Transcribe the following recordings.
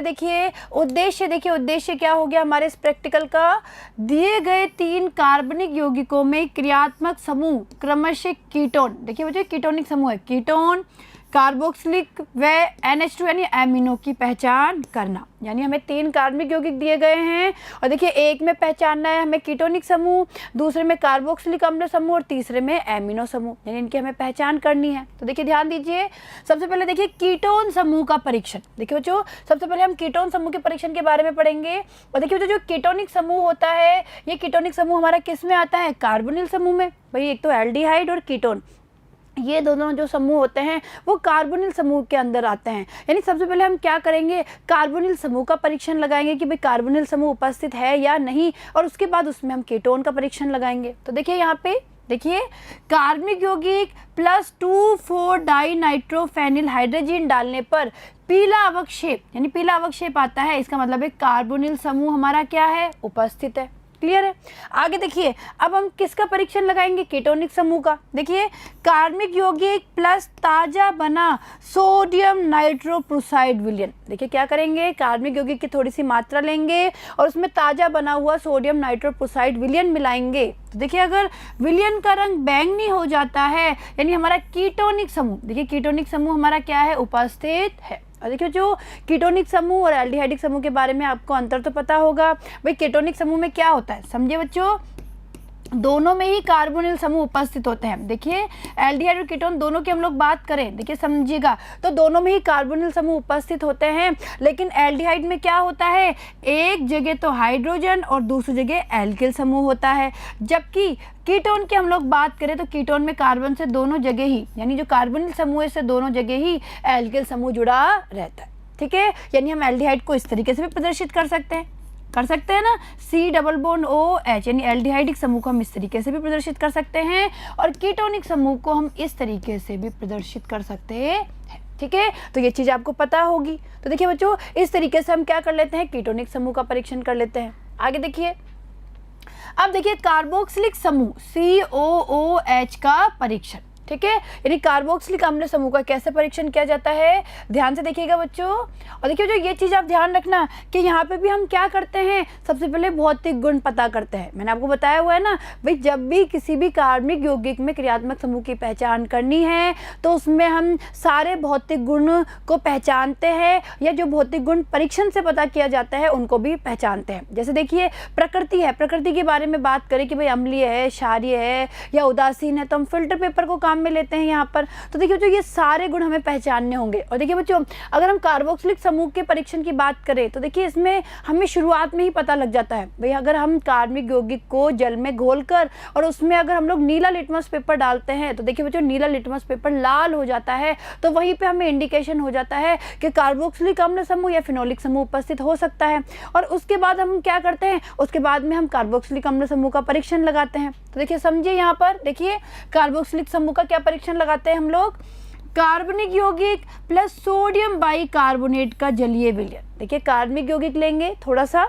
देखिए उद्देश्य क्या हो गया हमारे इस प्रैक्टिकल का, दिए गए 3 कार्बनिक यौगिकों में क्रियात्मक समूह क्रमशः कीटोन, देखिए बच्चों कीटोनिक समूह है, कीटोन, कार्बोक्सिलिक व NH2 यानी एमिनो की पहचान करना। यानी हमें 3 कार्बनिक यौगिक दिए गए हैं और देखिए एक में पहचानना है हमें कीटोनिक समूह, दूसरे में कार्बोक्सिलिक अम्ल समूह और तीसरे में एमिनो समूह, यानी इनकी हमें पहचान करनी है। तो देखिए ध्यान दीजिए, सबसे पहले देखिए कीटोन समूह का परीक्षण। देखिए बच्चों सबसे पहले हम कीटोन समूह के परीक्षण के बारे में पढ़ेंगे। और देखिए बच्चों जो कीटोनिक समूह होता है, ये कीटोनिक समूह हमारा किस में आता है, कार्बोनिल समूह में। भाई एक तो एल्डिहाइड और कीटोन, ये दोनों जो समूह होते हैं वो कार्बोनिल समूह के अंदर आते हैं। यानी सबसे पहले हम क्या करेंगे, कार्बोनिल समूह का परीक्षण लगाएंगे कि भाई कार्बोनिल समूह उपस्थित है या नहीं, और उसके बाद उसमें हम कीटोन का परीक्षण लगाएंगे। तो देखिए यहाँ पे देखिए कार्बनिक यौगिक +2,4 डाइनाइट्रोफेनिल हाइड्रोजन डालने पर पीला अवक्षेप, यानी पीला अवक्षेप आता है, इसका मतलब है कार्बोनिल समूह हमारा क्या है, उपस्थित है। क्लियर है। आगे देखिए अब हम किसका परीक्षण लगाएंगे, कीटोनिक समूह का। देखिए कार्बनिक यौगिक प्लस ताजा बना सोडियम नाइट्रोप्रोसाइड विलयन। देखिए क्या करेंगे, कार्बनिक यौगिक की थोड़ी सी मात्रा लेंगे और उसमें ताजा बना हुआ सोडियम नाइट्रोप्रोसाइड विलयन मिलाएंगे। तो देखिए अगर विलयन का रंग बैंगनी हो जाता है यानी हमारा कीटोनिक समूह, देखिए कीटोनिक समूह हमारा क्या है, उपस्थित है। और देखिए जो कीटोनिक समूह और एल्डिहाइडिक समूह के बारे में आपको अंतर तो पता होगा। भाई कीटोनिक समूह में क्या होता है, समझिए बच्चों, दोनों में ही कार्बोनिल समूह उपस्थित होते हैं। देखिए एल्डिहाइड और कीटोन दोनों की हम लोग बात करें, देखिए समझिएगा, तो दोनों में ही कार्बोनिल समूह उपस्थित होते हैं। लेकिन एल्डिहाइड में क्या होता है, एक जगह तो हाइड्रोजन और दूसरी जगह एल्किल समूह होता है। जबकि कीटोन की हम लोग बात करें तो कीटोन में कार्बन से दोनों जगह ही, यानी जो कार्बोनिल समूह है इससे दोनों जगह ही एल्किल समूह जुड़ा रहता है। ठीक है, यानी हम एल्डिहाइड को इस तरीके से भी प्रदर्शित कर सकते हैं ना, C+OH, यानी एल्डिहाइडिक समूह को हम इस तरीके से भी प्रदर्शित कर सकते हैं और कीटोनिक समूह को हम इस तरीके से भी प्रदर्शित कर सकते हैं। ठीक है, तो ये चीज़ आपको पता होगी। तो देखिए बच्चों इस तरीके से हम क्या कर लेते हैं, कीटोनिक समूह का परीक्षण कर लेते हैं। आगे देखिए, अब देखिए कार्बोक्सिलिक समूह COOH का परीक्षण। ठीक है, यानी कार्बोक्सिलिक अम्ल समूह का कैसे परीक्षण किया जाता है, ध्यान से देखिएगा बच्चों। और देखिए जो ये चीज़ आप ध्यान रखना कि यहाँ पे भी हम क्या करते हैं, सबसे पहले भौतिक गुण पता करते हैं। मैंने आपको बताया हुआ है ना, भाई जब भी किसी भी कार्बनिक यौगिक में क्रियात्मक समूह की पहचान करनी है तो उसमें हम सारे भौतिक गुण को पहचानते हैं, या जो भौतिक गुण परीक्षण से पता किया जाता है उनको भी पहचानते हैं। जैसे देखिए प्रकृति है, प्रकृति के बारे में बात करें कि भाई अम्लीय है, क्षारीय है या उदासीन है, तो हम फिल्टर पेपर को काम में लेते हैं यहाँ पर। तो देखिए बच्चों ये सारे गुण हमें पहचानने होंगे। और देखिए बच्चों अगर हम कार्बोक्सिलिक समूह के परीक्षण की बात करें तो देखिए इसमें हमें शुरुआत में ही पता लग जाता है। भाई अगर हम कार्बनिक यौगिक को जल में घोलकर और उसमें अगर हम लोग नीला लिटमस पेपर डालते हैं तो देखिए बच्चों नीला लिटमस पेपर लाल हो जाता है, तो वहीं पे हमें इंडिकेशन हो जाता है कि कार्बोक्सिलिक अम्ल समूह या फिनोलिक समूह उपस्थित हो सकता है। और उसके बाद हम क्या करते हैं, उसके बाद में हम कार्बोक्सिलिक अम्ल समूह का परीक्षण लगाते हैं। तो देखिए समझिए यहाँ पर, देखिए कार्बोक्सिलिक समूह का क्या परीक्षण लगाते हैं हम लोग, कार्बनिक यौगिक प्लस सोडियम बाइकार्बोनेट का जलीय विलयन। देखिए कार्बनिक यौगिक लेंगे थोड़ा सा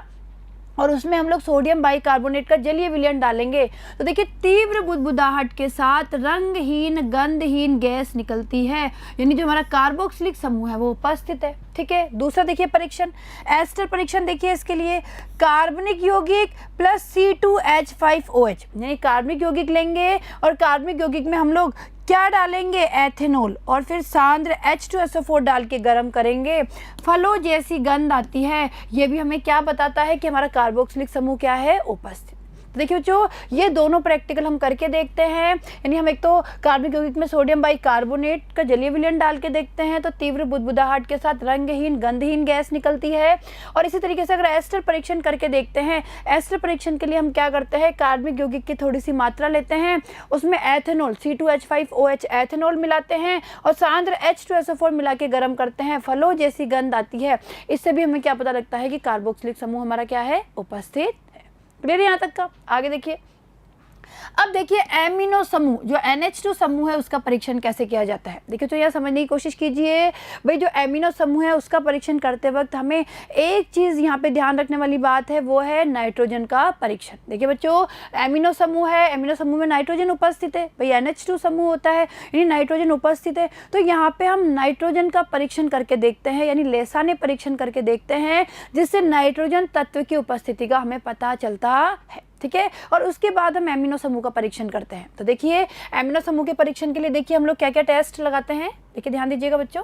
और उसमें हम लोग सोडियम बाइकार्बोनेट का जलीय विलयन डालेंगे, तो देखिए तीव्र बुदबुदाहट के साथ रंगहीन गंधहीन गैस निकलती है, यानी जो हमारा कार्बोक्सिलिक समूह है वो उपस्थित है। ठीक है, दूसरा देखिए परीक्षण, एस्टर परीक्षण। देखिए इसके लिए कार्बनिक यौगिक प्लस C2H5OH, यानी कार्बनिक यौगिक लेंगे और कार्बनिक यौगिक में हम लोग क्या डालेंगे, एथेनॉल, और फिर सांद्र H2SO4 डाल के गर्म करेंगे, फलों जैसी गंध आती है। ये भी हमें क्या बताता है कि हमारा कार्बोक्सिलिक समूह क्या है, उपस्थित। तो देखिए बच्चों ये दोनों प्रैक्टिकल हम करके देखते हैं, यानी हम एक तो कार्बनिक यौगिक में सोडियम बाइकार्बोनेट का जलीय विलयन डाल के देखते हैं तो तीव्र बुदबुदाहट के साथ रंगहीन गंधहीन गैस निकलती है। और इसी तरीके से अगर एस्टर परीक्षण करके देखते हैं, एस्टर परीक्षण के लिए हम क्या करते हैं, कार्बनिक यौगिक की थोड़ी सी मात्रा लेते हैं, उसमें एथेनॉल C2H5OH एथेनॉल मिलाते हैं और सांद्र H2SO4 मिला के गर्म करते हैं, फलों जैसी गंध आती है। इससे भी हमें क्या पता लगता है कि कार्बोक्सिलिक समूह हमारा क्या है, उपस्थित। क्लियर यहाँ तक का। आगे देखिए अब देखिए एमिनो समूह, जो NH2 समूह है उसका परीक्षण कैसे किया जाता है। देखिए तो यह समझने की कोशिश कीजिए भाई, जो एमिनो समूह है उसका परीक्षण करते वक्त हमें एक चीज़ यहाँ पे ध्यान रखने वाली बात है, वो है नाइट्रोजन का परीक्षण। देखिए बच्चों, एमिनो समूह है, एमिनो समूह में नाइट्रोजन उपस्थित है, भाई NH2 समूह होता है यानी नाइट्रोजन उपस्थित है, तो यहाँ पे हम नाइट्रोजन का परीक्षण करके देखते हैं, यानी लेसाने परीक्षण करके देखते हैं, जिससे नाइट्रोजन तत्व की उपस्थिति का हमें पता चलता है। ठीक है, और उसके बाद हम एमिनो समूह का परीक्षण करते हैं। तो देखिए एमिनो समूह के परीक्षण के लिए देखिए हम लोग क्या क्या टेस्ट लगाते हैं। देखिए ध्यान दीजिएगा बच्चों,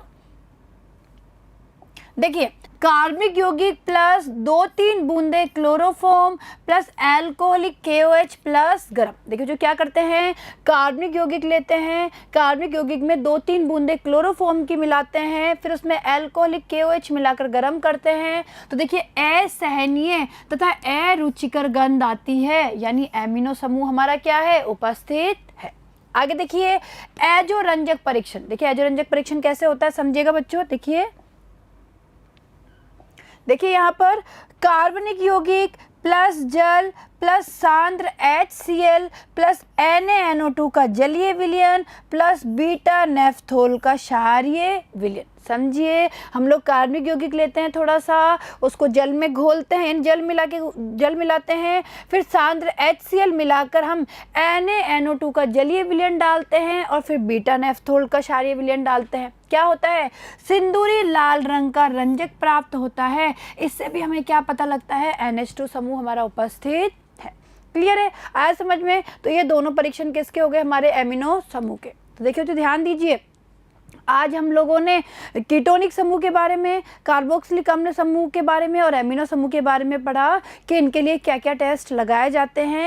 देखिए कार्बनिक यौगिक प्लस 2-3 बूंदे chloroform plus alcoholic KOH plus गर्म। देखिए जो क्या करते हैं, कार्बनिक यौगिक लेते हैं, कार्बनिक यौगिक में 2-3 बूंदे क्लोरोफॉर्म की मिलाते हैं, फिर उसमें एल्कोहलिक KOH मिलाकर गर्म करते हैं। तो देखिए असहनीय तथा अरुचिकर गंध आती है, यानी एमिनो समूह हमारा क्या है, उपस्थित है। आगे देखिए एजोरंजक परीक्षण। देखिए एजोरंजक परीक्षण कैसे होता है समझिएगा बच्चों। देखिए यहाँ पर कार्बनिक यौगिक प्लस जल प्लस सांद्र HCl प्लस NaNO2 का जलीय विलयन प्लस बीटा नेफ्थोल का क्षारीय विलयन। समझिए, हम लोग कार्बनिक यौगिक लेते हैं, थोड़ा सा उसको जल में घोलते हैं, जल मिलाते हैं, फिर सांद्र HCl मिलाकर हम NaNO2 का जलीय विलयन डालते हैं और फिर बीटा नेफ्थोल का क्षारीय विलयन डालते हैं। क्या होता है, सिंदूरी लाल रंग का रंजक प्राप्त होता है। इससे भी हमें क्या पता लगता है, NH2 समूह हमारा उपस्थित है। क्लियर है, आया समझ में। तो ये दोनों परीक्षण किसके हो गए, हमारे एमिनो समूह के। तो देखिए तो ध्यान दीजिए, आज हम लोगों ने कीटोनिक समूह के बारे में, कार्बोक्सिलिक अम्ल समूह के बारे में और एमिनो समूह के बारे में पढ़ा कि इनके लिए क्या क्या टेस्ट लगाए जाते हैं।